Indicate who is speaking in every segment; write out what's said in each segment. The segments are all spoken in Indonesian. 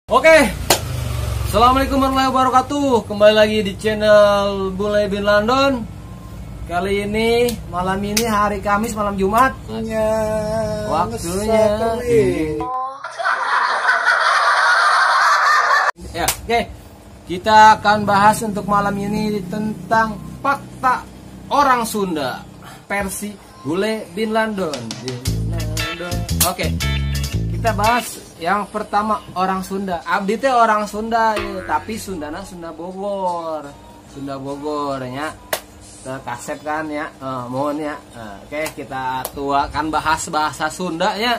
Speaker 1: Oke, assalamualaikum warahmatullahi wabarakatuh. Kembali lagi di channel Bule bin London. Kali ini malam ini hari Kamis malam Jumat. Waktunya. Ya, oke. Kita akan bahas untuk malam ini tentang fakta orang Sunda versi Bule bin London. Oke. Kita bahas yang pertama orang Sunda. Abdi teh orang Sunda ya, tapi Sundana Sunda Bogor. Sunda Bogor ya. Kaset kan ya. Mohon ya. Oke, kita akan bahas bahasa Sunda ya.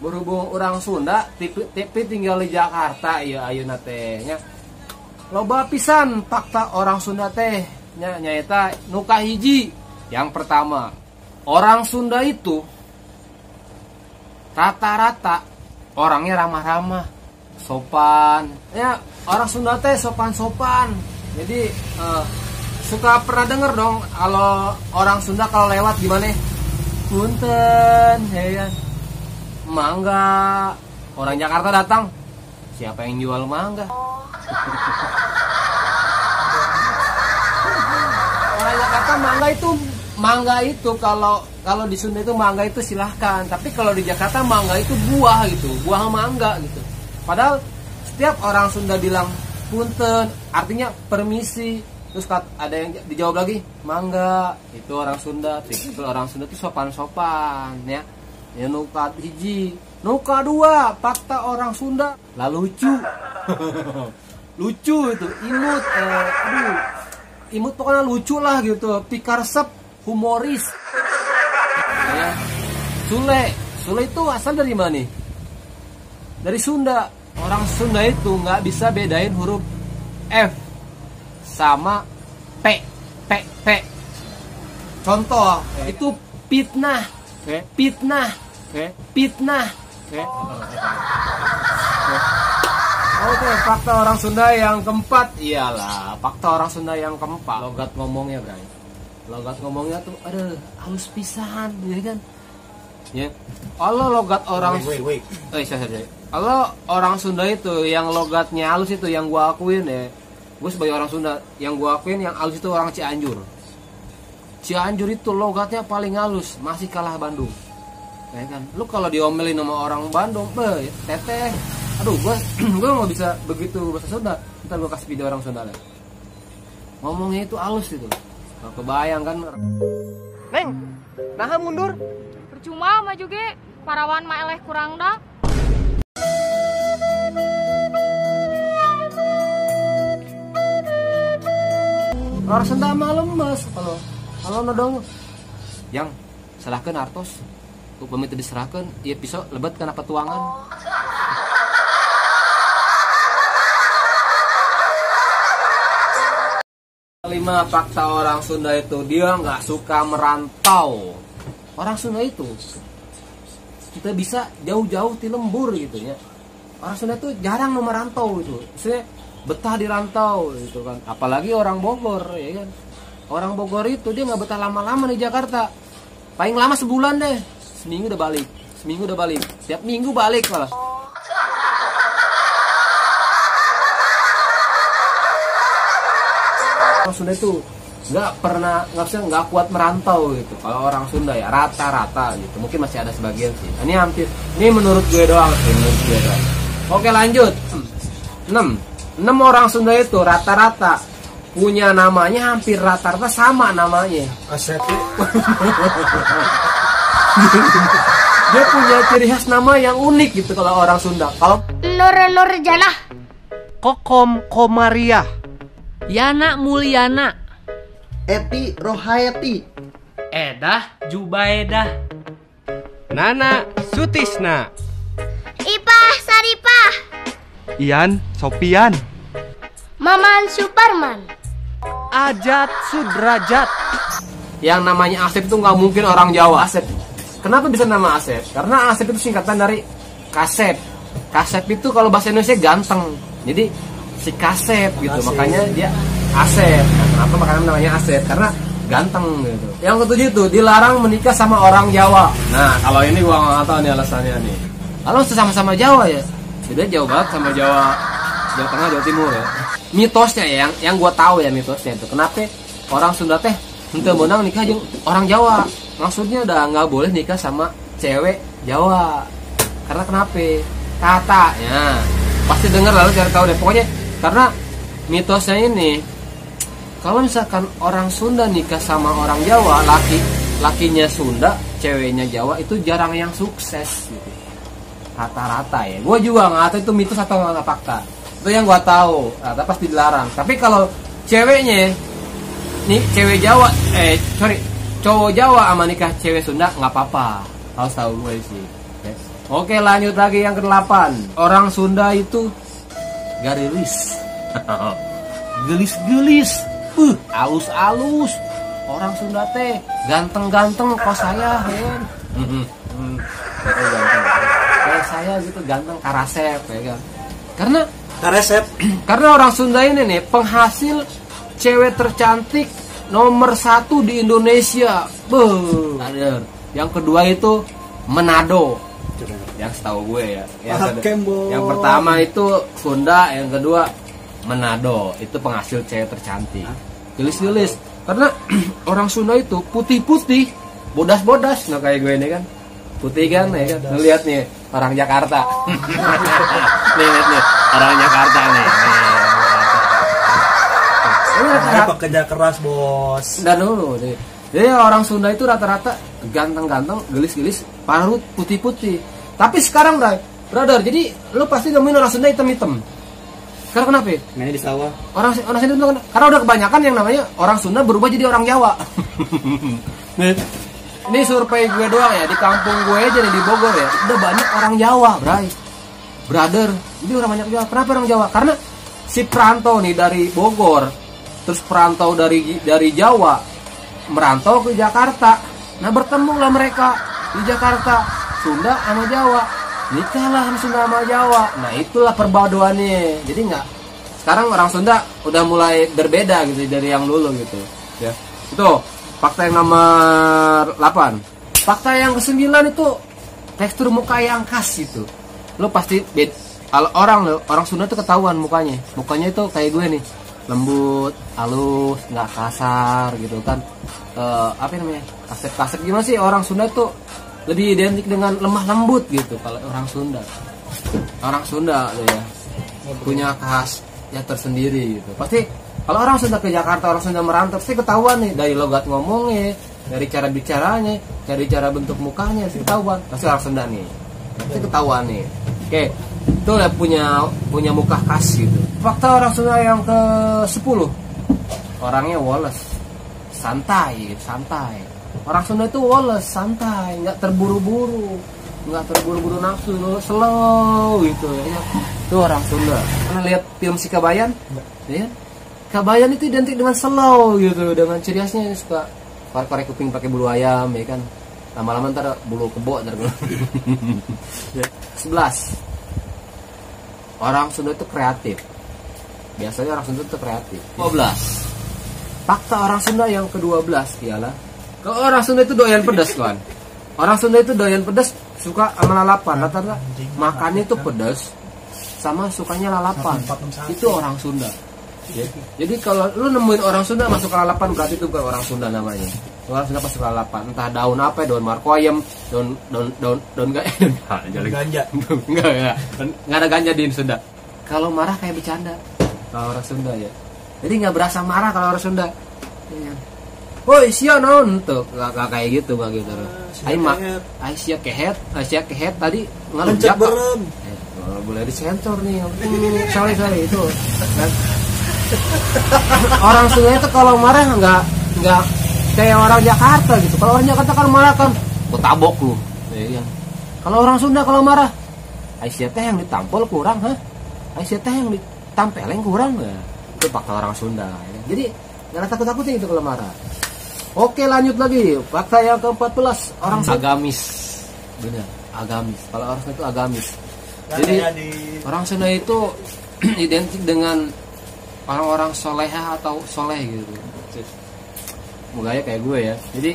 Speaker 1: Berhubung orang Sunda tapi tinggal di Jakarta ya ayeuna teh nya. Loba pisan fakta orang Sunda teh nya nyaeta nu kahiji. Yang pertama, orang Sunda itu rata-rata orangnya ramah-ramah, sopan. Ya, orang Sunda teh sopan-sopan. Jadi suka pernah denger dong kalau orang Sunda kalau lewat gimana? Punten, ya. Mangga. Orang Jakarta datang, siapa yang jual mangga? Orang Jakarta mangga itu kalau di Sunda itu mangga itu silahkan, tapi kalau di Jakarta mangga itu buah gitu, buah mangga gitu. Padahal setiap orang Sunda bilang punten, artinya permisi. Terus ada yang dijawab lagi mangga, itu orang Sunda. Tipikal orang Sunda itu sopan-sopan ya. Ya nuka hiji, nuka dua, fakta orang Sunda lah lucu. Lucu itu, imut, imut pokoknya lucu lah gitu, pikarsep, humoris. Ya. Sule itu asal dari mana? Dari Sunda. Orang Sunda itu nggak bisa bedain huruf F sama P. Contoh, itu fitnah, fitnah, fitnah. Oke, fakta orang Sunda yang keempat, iyalah, fakta orang Sunda yang keempat, logat ngomongnya, guys. Logat ngomongnya tuh ada halus pisan, ya kan? Ya. Allah logat orang Allah orang Sunda itu yang logatnya halus itu yang gua akuin ya. Gue sebagai orang Sunda yang gua akuin yang halus itu orang Cianjur. Cianjur itu logatnya paling halus, masih kalah Bandung. Ya kan? Lu kalau diomelin sama orang Bandung, teteh. Aduh, gua nggak bisa begitu bahasa Sunda. Ntar gua kasih video orang Sunda deh. Ngomongnya itu halus itu. Kalau kebayang kan. Neng, nah mundur.
Speaker 2: Percuma maju ge, parawan mah eleh kurang dah.
Speaker 1: Orang Sunda mah lemes kalau nodong. Yang salahkeun artos. Upami teu diserahkeun, ieu pisau lebet kana petuangan. Kelima, fakta orang Sunda itu dia nggak suka merantau. Orang Sunda itu kita bisa jauh-jauh di lembur gitu ya. Orang Sunda itu jarang merantau itu. Maksudnya betah di rantau gitu kan. Apalagi orang Bogor ya kan. Orang Bogor itu dia nggak betah lama-lama di Jakarta. Paling lama sebulan deh. Seminggu udah balik. Tiap minggu balik malah. Orang Sunda itu nggak kuat merantau gitu. Kalau orang Sunda ya rata-rata gitu. Mungkin masih ada sebagian sih. Ini menurut gue doang sih, Oke, lanjut. 6 orang Sunda itu rata-rata punya namanya hampir rata-rata sama namanya. Asepi. Dia punya ciri khas nama yang unik gitu kalau orang Sunda. Kalau
Speaker 2: Nur Janah,
Speaker 3: Kokom Komariah,
Speaker 4: Yana Mulyana,
Speaker 3: Eti Rohayati,
Speaker 4: Edah Jubaedah,
Speaker 3: Nana Sutisna,
Speaker 2: Ipah Saripah,
Speaker 3: Ian Sopian,
Speaker 2: Maman Superman,
Speaker 3: Ajat Sudrajat.
Speaker 1: yang namanya Asep itu nggak mungkin orang Jawa. Asep. Kenapa bisa nama Asep? Karena Asep itu singkatan dari Kasep. Kasep itu kalau bahasa Indonesia ganteng. Jadi si Kasep gitu. Asep. Makanya dia Asep. Nah, kenapa makanya namanya Asep? Karena ganteng gitu. Yang ketujuh itu dilarang menikah sama orang Jawa. Nah, kalau ini gua nggak tahu nih alasannya nih. Kalau sama-sama Jawa ya, Beda jauh banget sama Jawa Tengah, Jawa Timur ya. Mitosnya ya, yang gue tahu ya mitosnya itu. Kenapa orang Sunda teh henteu meunang nikah jeung orang Jawa? Maksudnya udah nggak boleh nikah sama cewek Jawa. Karena kenapa? Katanya pasti dengar lalu cari tahu deh. Pokoknya karena mitosnya ini, kalau misalkan orang Sunda nikah sama orang Jawa, lakinya Sunda, ceweknya Jawa, itu jarang yang sukses gitu. Rata-rata ya. Gue juga nggak tahu itu mitos atau nggak fakta. Itu yang gue tahu. Rata pasti dilarang. Tapi kalau ceweknya nih cewek Jawa, cowok Jawa sama nikah cewek Sunda nggak apa-apa. Harus tahu gue sih. Yes. Oke, lanjut lagi yang ke-8. Orang Sunda itu garilis. Gelis-gelis. Alus-alus. Orang Sunda teh ganteng-ganteng kok saya, kan. Ganteng. Kayak saya gitu ganteng karasep ya kan. Karena orang Sunda ini nih penghasil cewek tercantik nomor 1 di Indonesia. Ada. Yang kedua itu Manado. Yang setahu gue ya. Yang pertama itu Sunda, yang kedua Manado. Itu penghasil cewek tercantik. Gelis-gelis. Karena orang Sunda itu putih-putih, bodas-bodas. Nah kayak gue ini kan. Putih kan, ya kan? Lihat nih orang Jakarta. Nih lihat nih orang Jakarta nih.
Speaker 5: Ini pekerja keras bos.
Speaker 1: Dan dulu deh. Jadi orang Sunda itu rata-rata ganteng-ganteng, gelis-gelis, parut putih-putih. Tapi sekarang brother, jadi lu pasti nemuin orang Sunda hitam-hitam. Sekarang kenapa?
Speaker 5: Mainnya di sawah.
Speaker 1: Orang Sunda karena udah kebanyakan yang namanya orang Sunda berubah jadi orang Jawa. Nih. Ini survei gue doang ya, di kampung gue aja nih di Bogor ya, udah banyak orang Jawa, brother. Jadi orang banyak Jawa. Kenapa orang Jawa? Karena si perantau nih dari Bogor, terus perantau dari Jawa merantau ke Jakarta. Nah bertemulah mereka di Jakarta, Sunda sama Jawa, nikahlah Sunda sama Jawa. Nah itulah perpaduannya. Jadi sekarang orang Sunda udah mulai berbeda gitu dari yang dulu gitu ya. Itu fakta yang nomor 8. Fakta yang ke-9 itu tekstur muka yang khas itu. Lo pasti kalau orang Sunda tuh ketahuan mukanya. Mukanya itu kayak gue nih, lembut, halus, nggak kasar gitu kan. Apa namanya? Kasep-kasep gimana sih orang Sunda tuh lebih identik dengan lemah lembut gitu kalau orang Sunda. Orang Sunda tuh ya punya khas ya tersendiri gitu. Pasti kalau orang Sunda ke Jakarta, orang Sunda merantau, pasti ketahuan nih dari logat ngomongnya, dari cara bicaranya, dari cara bentuk mukanya, pasti ketahuan. Pasti orang Sunda nih, pasti ketahuan nih. Oke, itu ya punya muka khas gitu. Fakta orang Sunda yang ke-10, orangnya woles, santai. Orang Sunda itu woles, santai, nggak terburu-buru nafsu, slow gitu ya. Itu orang Sunda. Pernah lihat film Si Kabayan? Ya. Kabayan itu identik dengan slow gitu, dengan ciri khasnya suka korek kuping pakai bulu ayam ya kan. Lama-lama ntar bulu kebo ntar. 11. Orang Sunda itu kreatif. Biasanya orang Sunda itu kreatif. 12. Fakta orang Sunda yang ke-12 ialah kalau orang Sunda itu doyan pedas kan. Orang Sunda itu doyan pedas, suka sama lalapan. Rata-rata makannya itu pedas sama sukanya lalapan. Itu orang Sunda. Ya. Jadi kalau lu nemuin orang Sunda masuk ke lalapan, berarti itu bukan orang Sunda namanya. Orang Sunda pasti lalapan, entah daun apa, daun markoyem, daun
Speaker 5: ganja.
Speaker 1: Enggak ada ganja di Sunda. Kalau marah kayak bercanda kalau orang Sunda ya. Jadi nggak berasa marah kalau orang Sunda. Woi sia non tuh nggak kayak gitu nggak gitu. Ai sia kehet tadi ngelunjak. Boleh disensor nih. Sorry itu. Orang Sunda itu kalau marah nggak kayak orang Jakarta gitu. Kalau orang Jakarta kan marah kan, tabok lu. Ya. Kalau orang Sunda kalau marah, Aisyah teh yang ditampol kurang, Aisyah teh yang ditampeleng kurang, ya. Itu fakta orang Sunda. Ya. Jadi nggak ada takut-takutnya itu kalau marah. Oke lanjut lagi, fakta yang ke-14 orang agamis, benar agamis. Kalau orang Sunda itu agamis. Jadi orang Sunda itu identik dengan orang-orang soleha atau soleh gitu. Muganya kayak gue ya. Jadi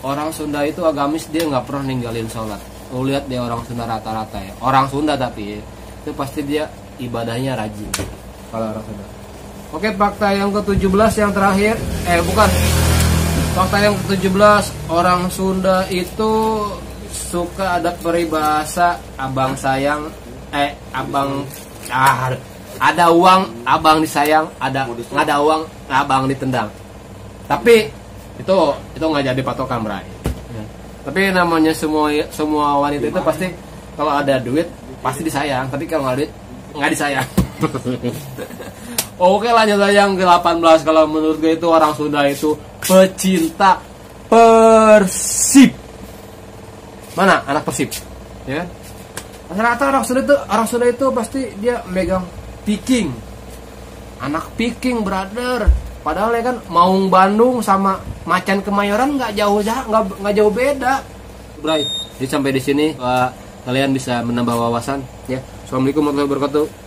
Speaker 1: orang Sunda itu agamis, dia nggak pernah ninggalin sholat. Lu lihat dia orang Sunda rata-rata ya. Orang Sunda tapi itu pasti dia ibadahnya rajin kalau orang Sunda. Oke, fakta yang ke-17 yang terakhir, bukan. Fakta yang ke-17, orang Sunda itu suka ada peribahasa abang sayang, ada uang abang disayang, nggak ada uang abang ditendang. Tapi itu nggak jadi patokan, Bray. Ya. Tapi namanya semua wanita itu pasti kalau ada duit pasti disayang, tapi kalau nggak duit nggak disayang. Oke, lanjut aja yang ke-18. Kalau menurut gue itu orang Sunda itu pecinta Persib. Mana anak Persib? Ya kan? Rata-rata orang Sunda itu pasti dia megang Viking. Anak Viking, brother. Padahal ya kan Maung Bandung sama Macan Kemayoran nggak jauh beda. Bray, jadi sampai di sini kalian bisa menambah wawasan ya. Assalamualaikum warahmatullahi wabarakatuh.